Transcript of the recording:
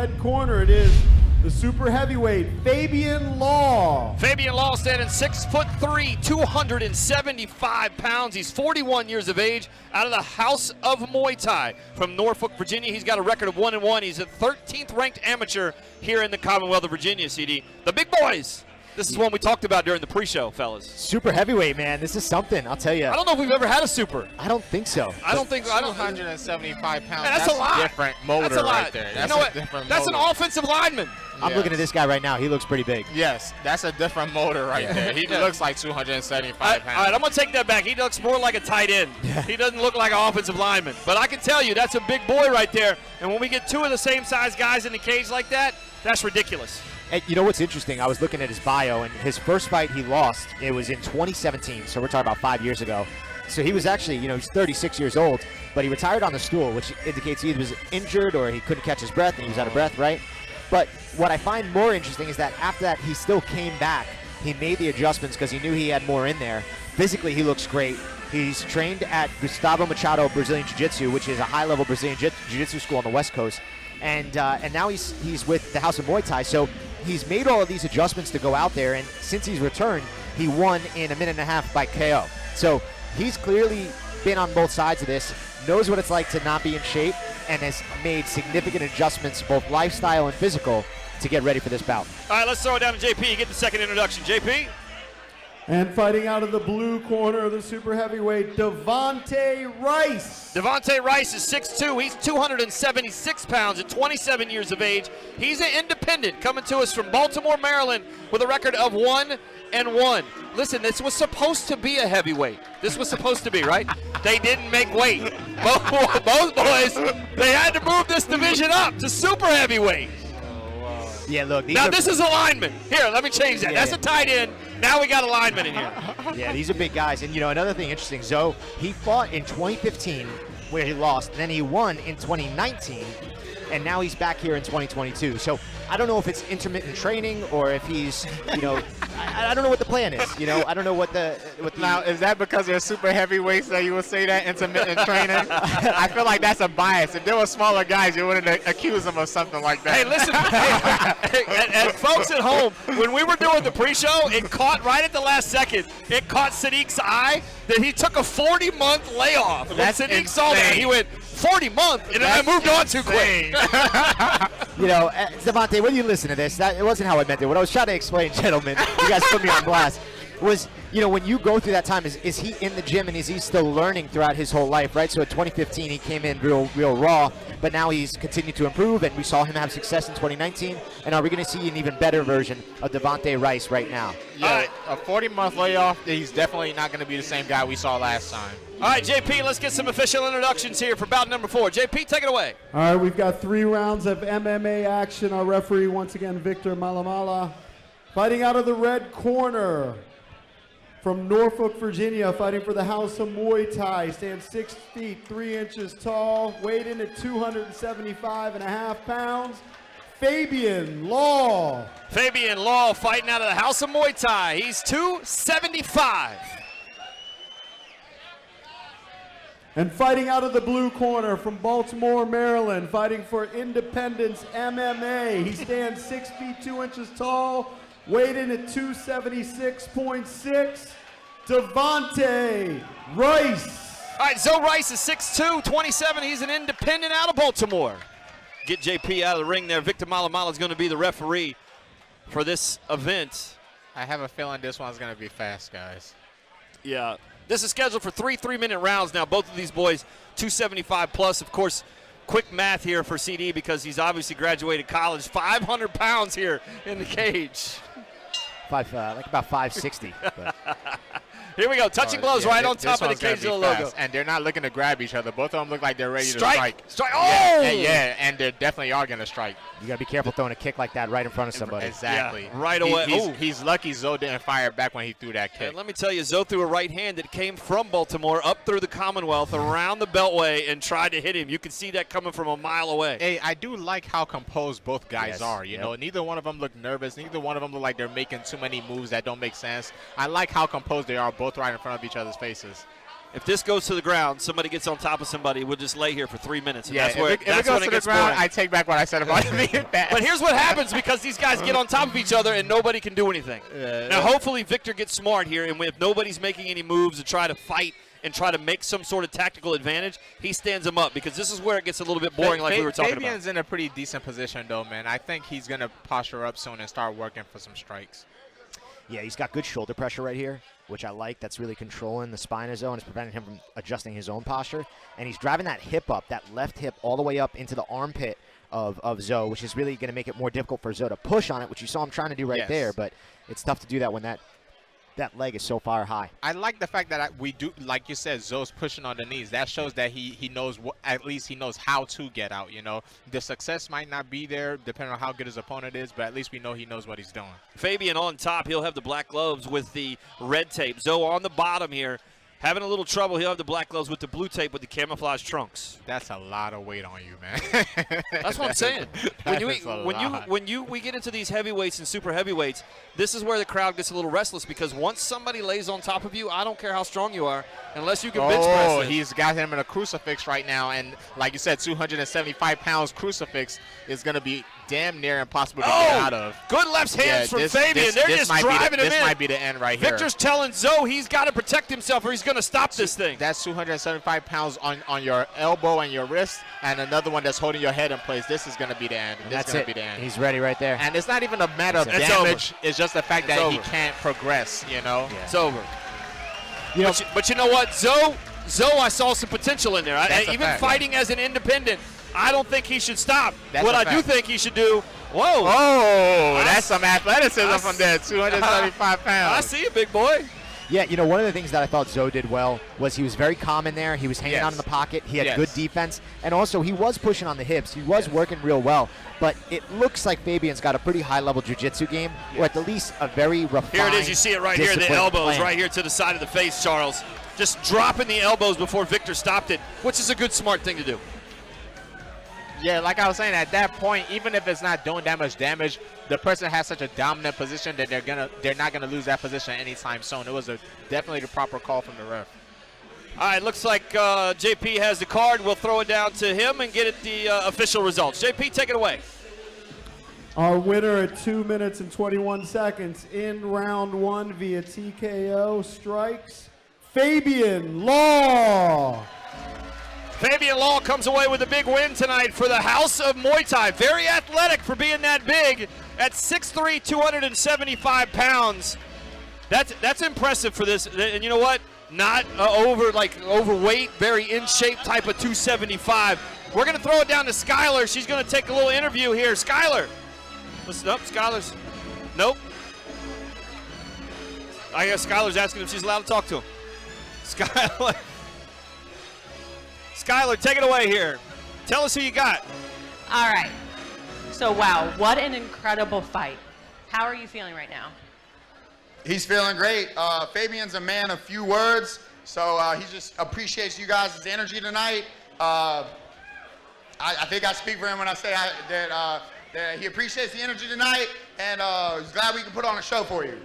red corner, it is the super heavyweight, Fabian Law. Fabian Law standing 6'3", 275 pounds. He's 41 years of age, out of the House of Muay Thai from Norfolk, Virginia. He's got a record of 1-1. He's a 13th ranked amateur here in the Commonwealth of Virginia, CD. The big boys. This is one we talked about during the pre-show, fellas. Super heavyweight, man. This is something, I'll tell you. I don't know if we've ever had a super. I don't think so. I don't think. 275 pounds. That's a lot. Different motor That's a lot. right there. You That's know what? different That's motor. an offensive lineman. I'm looking at this guy right now. He looks pretty big. Yes, that's a different motor right there. He looks like 275 pounds. All right, I'm going to take that back. He looks more like a tight end. He doesn't look like an offensive lineman. But I can tell you, that's a big boy right there. And when we get two of the same size guys in the cage like that, that's ridiculous. And you know what's interesting? I was looking at his bio, and his first fight he lost, it was in 2017, so we're talking about 5 years ago. So he was actually, he's 36 years old, but he retired on the stool, which indicates he either was injured or he couldn't catch his breath and he was out of breath, right? But what I find more interesting is that after that, he still came back. He made the adjustments because he knew he had more in there. Physically, he looks great. He's trained at Gustavo Machado Brazilian Jiu-Jitsu, which is a high-level Brazilian Jiu-Jitsu school on the West Coast. And now he's with the House of Muay Thai. So he's made all of these adjustments to go out there, and since he's returned, he won in a minute and a half by KO. So he's clearly been on both sides of this, knows what it's like to not be in shape, and has made significant adjustments, both lifestyle and physical, to get ready for this bout. All right, let's throw it down to JP. Get the second introduction. JP? And fighting out of the blue corner of the super heavyweight, DaVonte Rice. DaVonte Rice is 6'2". He's 276 pounds at 27 years of age. He's an independent coming to us from Baltimore, Maryland with a record of 1-1. Listen, this was supposed to be a heavyweight. This was supposed to be, right? They didn't make weight. Both boys, they had to move this division up to super heavyweight. Yeah, look. This is a lineman. Here, let me change that. That's a tight end. Now we got a lineman in here. Yeah, these are big guys. And, another thing interesting, Zoe, he fought in 2015 where he lost. Then he won in 2019, and now he's back here in 2022. So I don't know if it's intermittent training or if he's, I don't know what the plan is. I don't know what the. Now, is that because they're super heavyweights that you would say that, intermittent training? I feel like that's a bias. If they were smaller guys, you wouldn't accuse them of something like that. Hey, listen, and folks at home, when we were doing the pre-show, it caught right at the last second. It caught Sadiq's eye that he took a 40-month layoff. When Sadiq saw that, he went, 40-month, and then I moved on too quick. DaVonte, when you listen to this, it wasn't how I meant it. What I was trying to explain, gentlemen, you guys put me on blast, was, when you go through that time, is he in the gym and is he still learning throughout his whole life, right? So at 2015, he came in real raw, but now he's continued to improve, and we saw him have success in 2019. And are we going to see an even better version of DaVonte Rice right now? Yeah, a 40-month layoff, he's definitely not going to be the same guy we saw last time. All right, JP, let's get some official introductions here for bout number 4. JP, take it away. All right, we've got 3 rounds of MMA action. Our referee, once again, Victor Malamala. Fighting out of the red corner from Norfolk, Virginia, fighting for the House of Muay Thai. Stands 6 feet, 3 inches tall, weighed in at 275.5 pounds. Fabian Law. Fabian Law fighting out of the House of Muay Thai. He's 275. And fighting out of the blue corner from Baltimore, Maryland, fighting for Independence MMA. He stands 6 feet 2 inches tall, weighed in at 276.6. DaVonte Rice. All right, Zoe Rice is 6'2", 27. He's an independent out of Baltimore. Get JP out of the ring there. Victor Malamala is going to be the referee for this event. I have a feeling this one's going to be fast, guys. Yeah. This is scheduled for 3 3-minute rounds now. Both of these boys, 275 plus. Of course, quick math here for CD because he's obviously graduated college. 500 pounds here in the cage. Like about 560. But. Here we go. Touching gloves right on top of the CageZilla logo. And they're not looking to grab each other. Both of them look like they're ready to strike. Strike. Oh! Yeah, and they definitely are going to strike. You got to be careful throwing a kick like that right in front of somebody. Exactly. Yeah, right away. He's lucky Zoe didn't fire back when he threw that kick. And let me tell you, Zoe threw a right hand that came from Baltimore up through the Commonwealth around the Beltway and tried to hit him. You can see that coming from a mile away. Hey, I do like how composed both guys are. You know, neither one of them look nervous. Neither one of them look like they're making too many moves that don't make sense. I like how composed they are, both right in front of each other's faces. If this goes to the ground, somebody gets on top of somebody, we'll just lay here for 3 minutes. And Yeah, that's where, if it goes to the ground, I take back what I said about it being fast. But here's what happens because these guys get on top of each other and nobody can do anything. Now, hopefully Victor gets smart here, and if nobody's making any moves to try to fight and try to make some sort of tactical advantage, he stands them up because this is where it gets a little bit boring like we were talking Fabian's about. in a pretty decent position, though, man. I think he's going to posture up soon and start working for some strikes. Yeah, he's got good shoulder pressure right here, which I like. That's really controlling the spinal zone. It's preventing him from adjusting his own posture. And he's driving that hip up, that left hip, all the way up into the armpit of Zoe, which is really going to make it more difficult for Zoe to push on it, which you saw him trying to do right there. But it's tough to do that when that leg is so far high. I like the fact that we do, like you said, Zoe's pushing on the knees. That shows that he knows at least he knows how to get out. You know, the success might not be there depending on how good his opponent is, but at least we know he knows what he's doing. Fabian on top, he'll have the black gloves with the red tape. Zoe on the bottom here, having a little trouble. He'll have the black gloves with the blue tape with the camouflage trunks. That's a lot of weight on you, man. That's what I'm saying. When we get into these heavyweights and super heavyweights, this is where the crowd gets a little restless because once somebody lays on top of you, I don't care how strong you are, unless you can bench press. Oh, he's got him in a crucifix right now, and like you said, 275 pounds crucifix is going to be damn near impossible to get out of. Good left hands from Fabian. They're just driving him in. This might be the end right here. Victor's telling Zoe he's got to protect himself or he's going to stop this thing. That's 275 pounds on your elbow and your wrist, and another one that's holding your head in place. This is going to be the end. That's it. He's ready right there. And it's not even a matter of damage. It's just the fact that he can't progress, you know? Yeah. It's over. But you know what? Zoe, I saw some potential in there. Even fighting as an independent, I don't think he should stop. What I do think he should do, that's some athleticism from there, 275 pounds. I see you, big boy. Yeah, you know, one of the things that I thought Zoe did well was he was very calm in there. He was hanging out in the pocket. He had good defense. And also, he was pushing on the hips. He was working real well. But it looks like Fabian's got a pretty high-level jiu-jitsu game, or at least a very refined, here it is. You see it right here, the elbows right here to the side of the face, Charles. Just dropping the elbows before Victor stopped it, which is a good, smart thing to do. Yeah, like I was saying, at that point, even if it's not doing that much damage, the person has such a dominant position that they're not gonna lose that position anytime soon. It was definitely the proper call from the ref. All right, looks like JP has the card. We'll throw it down to him and get it the official results. JP, take it away. Our winner at 2 minutes and 21 seconds in round one via TKO strikes, Fabian Law. Fabian Law comes away with a big win tonight for the House of Muay Thai. Very athletic for being that big at 6'3", 275 pounds. That's impressive for this. And you know what? Not overweight, very in shape type of 275. We're going to throw it down to Skylar. She's going to take a little interview here. Skylar. Listen up, Skylar's. Nope. I guess Skylar's asking if she's allowed to talk to him. Skylar. Skylar, take it away here. Tell us who you got. All right. So, wow, what an incredible fight. How are you feeling right now? He's feeling great. Fabian's a man of few words, so he just appreciates you guys' energy tonight. I think I speak for him when I say that he appreciates the energy tonight, and he's glad we can put on a show for you.